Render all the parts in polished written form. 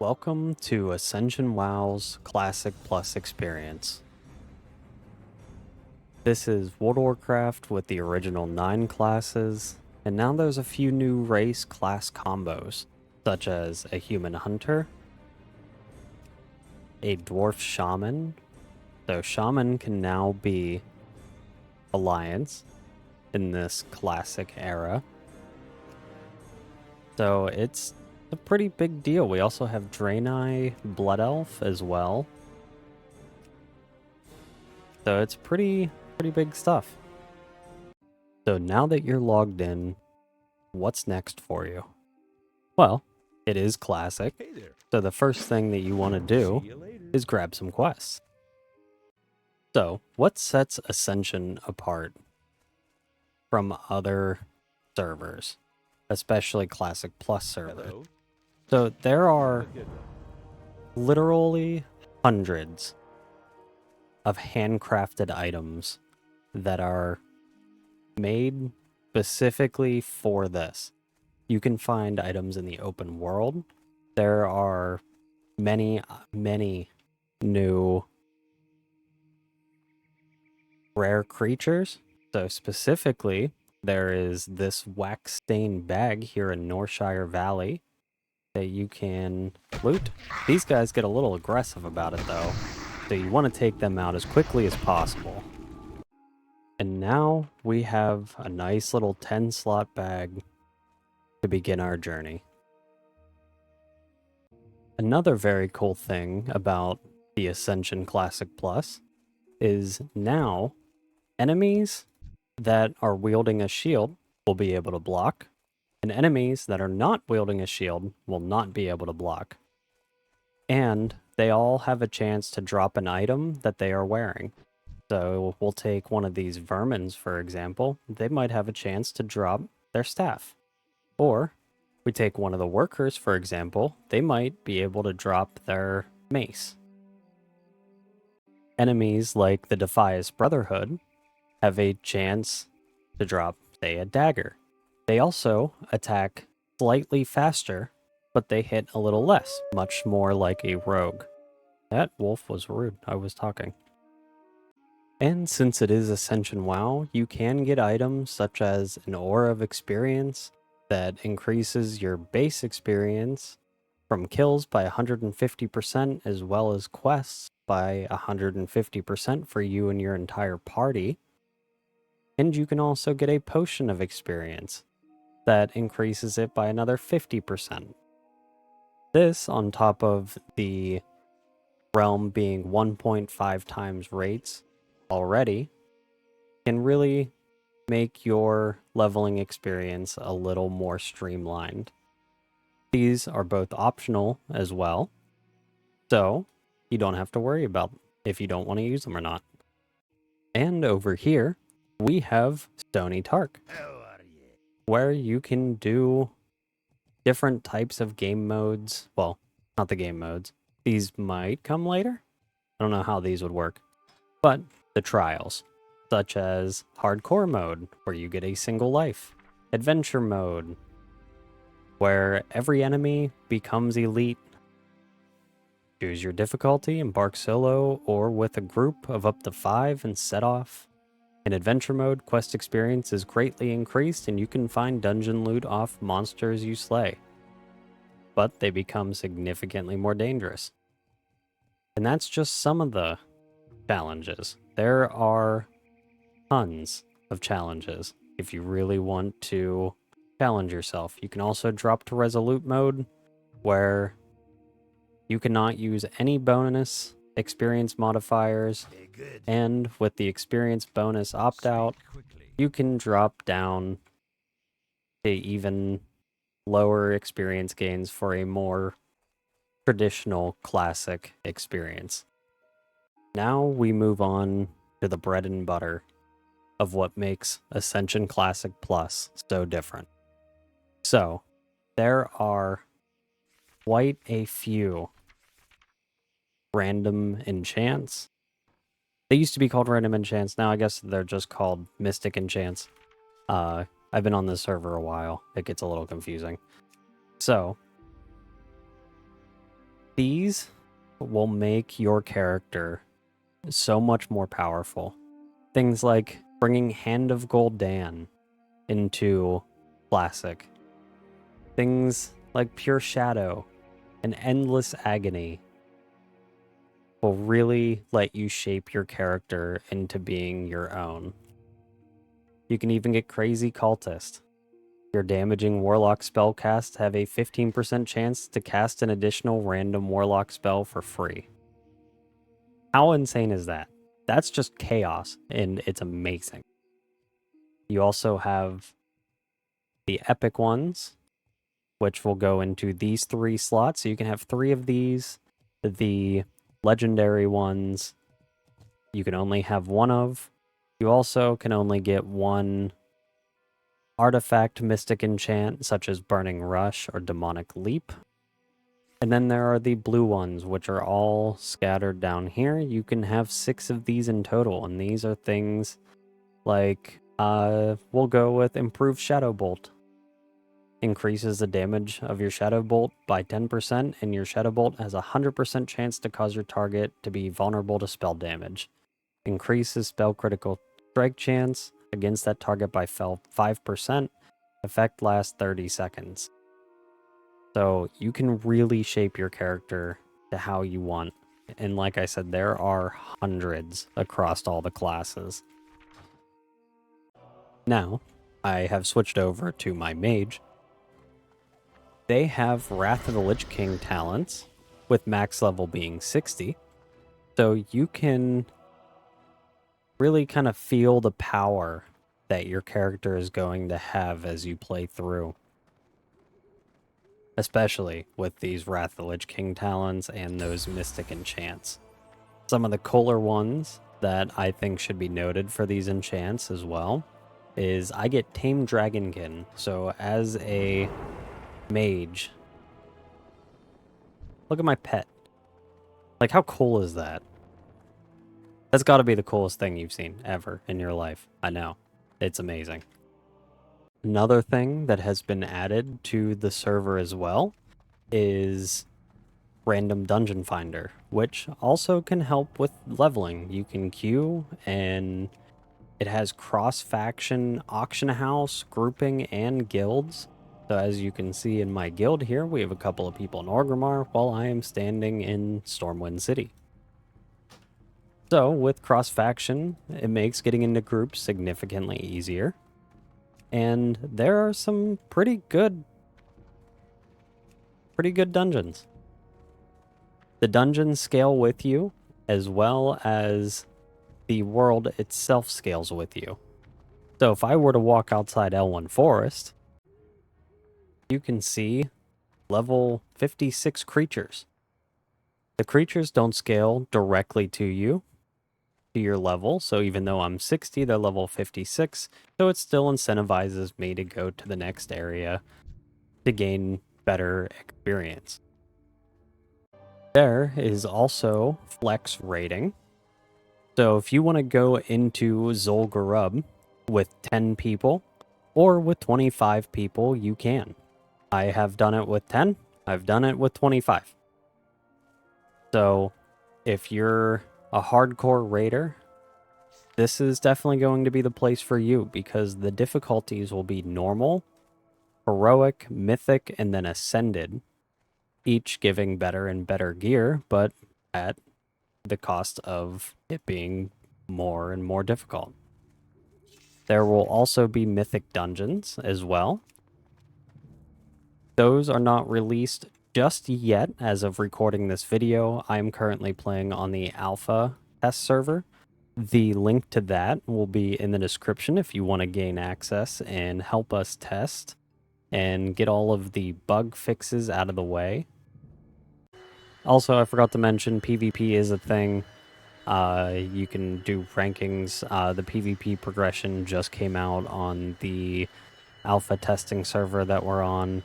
Welcome to Ascension WoW's Classic Plus experience. This is World of Warcraft with the original 9 classes, and now there's a few new race class combos, such as a human hunter, a dwarf shaman. So shaman can now be alliance in this classic era. So it's a pretty big deal. We also have Draenei Blood Elf as well. So it's pretty big stuff. So now that you're logged in, what's next for you? Well, it is classic. Hey there. So the first thing that you want to do See you later. is grab some quests. So what sets Ascension apart from other servers, especially Classic Plus servers? Hello. So there are Good. literally hundreds of handcrafted items that are made specifically for this. You can find items in the open world. There are many new rare creatures. So specifically, there is this wax stained bag here in Northshire Valley that you can loot. These guys get a little aggressive about it though, so you want to take them out as quickly as possible. And now we have a nice little 10 slot bag to begin our journey. Another very cool thing about the Ascension Classic Plus is now enemies that are wielding a shield will be able to block, and enemies that are not wielding a shield will not be able to block. And they all have a chance to drop an item that they are wearing. So we'll take one of these vermins, for example. They might have a chance to drop their staff. Or we take one of the workers, for example. They might be able to drop their mace. Enemies like the Defias Brotherhood have a chance to drop, say, a dagger. They also attack slightly faster, but they hit a little less, much more like a rogue. That wolf was rude. I was talking. And since it is Ascension WoW, you can get items such as an Aura of Experience that increases your base experience from kills by 150%, as well as quests by 150% for you and your entire party. And you can also get a Potion of Experience that increases it by another 50%. This, on top of the realm being 1.5 times rates already, can really make your leveling experience a little more streamlined. These are both optional as well, so you don't have to worry about if you don't want to use them or not. And over here, we have Stony Tark, where you can do different types of game modes. Well, not the game modes. These might come later. I don't know how these would work. But the trials, such as hardcore mode, where you get a single life, adventure mode, where every enemy becomes elite. Choose your difficulty, embark solo or with a group of up to 5 and set off. In adventure mode, quest experience is greatly increased and you can find dungeon loot off monsters you slay, but they become significantly more dangerous. And that's just some of the challenges. There are tons of challenges if you really want to challenge yourself. You can also drop to resolute mode, where you cannot use any bonus experience modifiers, and with the experience bonus opt-out, you can drop down to even lower experience gains for a more traditional classic experience. Now we move on to the bread and butter of what makes Ascension Classic Plus so different. So, there are quite a few random enchants. They used to be called random enchants. Now I guess they're just called mystic enchants. I've been on this server a while. It gets a little confusing. So, These will make your character so much more powerful. Things like bringing Hand of Gul'dan into Classic. Things like Pure Shadow and Endless Agony will really let you shape your character into being your own. You can even get Crazy Cultist. Your damaging Warlock spellcasts have a 15% chance to cast an additional random Warlock spell for free. How insane is that? That's just chaos, and it's amazing. You also have the epic ones, which will go into these 3 slots. So you can have 3 of these. The legendary ones, you can only have 1 of. You also can only get 1 artifact mystic enchant, such as Burning Rush or Demonic Leap. And then there are the blue ones, which are all scattered down here. You can have 6 of these in total, and these are things like, we'll go with Improved Shadow Bolt. Increases the damage of your Shadow Bolt by 10%, and your Shadow Bolt has a 100% chance to cause your target to be vulnerable to spell damage. Increases spell critical strike chance against that target by 5%. Effect lasts 30 seconds. So you can really shape your character to how you want. And like I said, there are hundreds across all the classes. Now, I have switched over to my mage. They have Wrath of the Lich King talents, with max level being 60. So you can really kind of feel the power that your character is going to have as you play through. Especially with these Wrath of the Lich King talents and those Mystic enchants. Some of the cooler ones that I think should be noted for these enchants as well is I get Tame Dragonkin. So as a mage, look at my pet. Like, how cool is that? That's got to be the coolest thing you've seen ever in your life. I know. It's amazing. Another thing that has been added to the server as well is Random Dungeon Finder, which also can help with leveling. You can queue, and it has cross-faction auction house, grouping, and guilds. So as you can see in my guild here, we have a couple of people in Orgrimmar while I am standing in Stormwind City. So with cross-faction, it makes getting into groups significantly easier. And there are some pretty good dungeons. The dungeons scale with you, as well as the world itself scales with you. So if I were to walk outside L1 Forest, you can see level 56 creatures. The creatures don't scale directly to you, to your level, so even though I'm 60, they're level 56, so it still incentivizes me to go to the next area to gain better experience. There is also flex rating. So if you want to go into Zul'Gurub with 10 people or with 25 people, you can. I have done it with 10. I've done it with 25. So if you're a hardcore raider, this is definitely going to be the place for you, because the difficulties will be normal, heroic, mythic, and then ascended, each giving better and better gear, but at the cost of it being more and more difficult. There will also be mythic dungeons as well. Those are not released just yet as of recording this video. I'm currently playing on the alpha test server. The link to that will be in the description if you want to gain access and help us test and get all of the bug fixes out of the way. Also, I forgot to mention PvP is a thing. You can do rankings. The PvP progression just came out on the alpha testing server that we're on.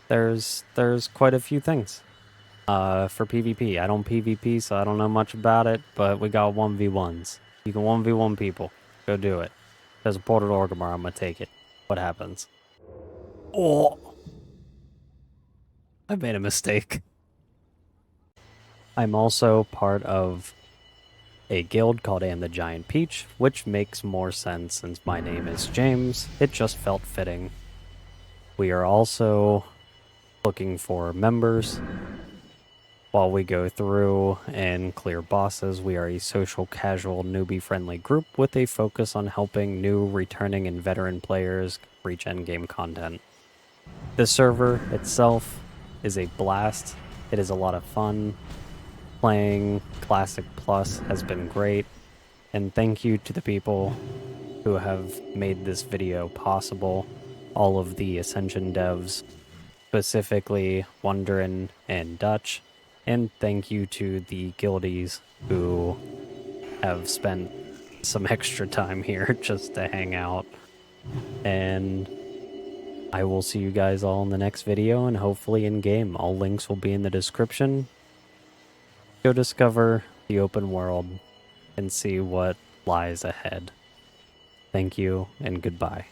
There's quite a few things for PvP. I don't PvP, so I don't know much about it, but we got 1v1s. You can 1v1 people. Go do it. There's a portal to Orgrimmar. I'm gonna take it. What happens? Oh! I made a mistake. I'm also part of a guild called And the Giant Peach, which makes more sense since my name is James. It just felt fitting. We are also looking for members. While we go through and clear bosses, we are a social, casual, newbie-friendly group with a focus on helping new, returning, and veteran players reach endgame content. The server itself is a blast. It is a lot of fun. Playing Classic Plus has been great. And thank you to the people who have made this video possible. All of the Ascension devs, specifically Wonderin and Dutch. And thank you to the guildies who have spent some extra time here just to hang out. And I will see you guys all in the next video and hopefully in game. All links will be in the description. Go discover the open world and see what lies ahead. Thank you and goodbye.